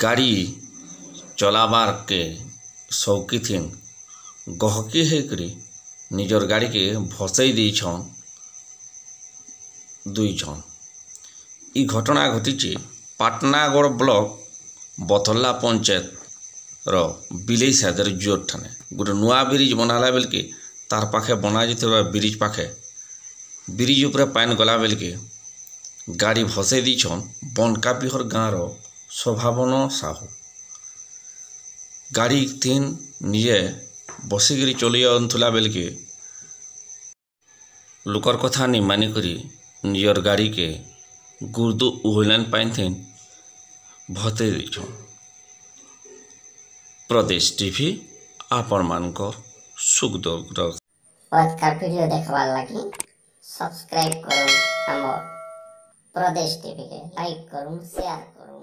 गाड़ी चलाबार के शौकी थिन गहकी होकर निजर गाड़ी के भसई देछन दुई जन। ई घटना घटी पाटनागढ़ ब्लॉक बथल्ला पंचायत रो बिलेई सादर जोर ठाने गोटे नुआ ब्रिज बनाला बेल के तार पाखे बना जाता ब्रिज पाखे ब्रिज उपरे पान गला बेल के गाड़ी भसई दीछन बनका बिहर गाँव स्वभावन साहू। गाड़ी तीन निजे बसिकी चली जाऊला बेल के लोकर कथा नहीं मानिक निजर गाड़ी के गुर्दू उहलान पाइन भते दीछन। प्रदेश टीवी आपण मानकर सुख दुख वीडियो देखवार लगी सब्सक्राइब करूँ प्रदेश टीवी के लाइक करूँ शेयर करूँ।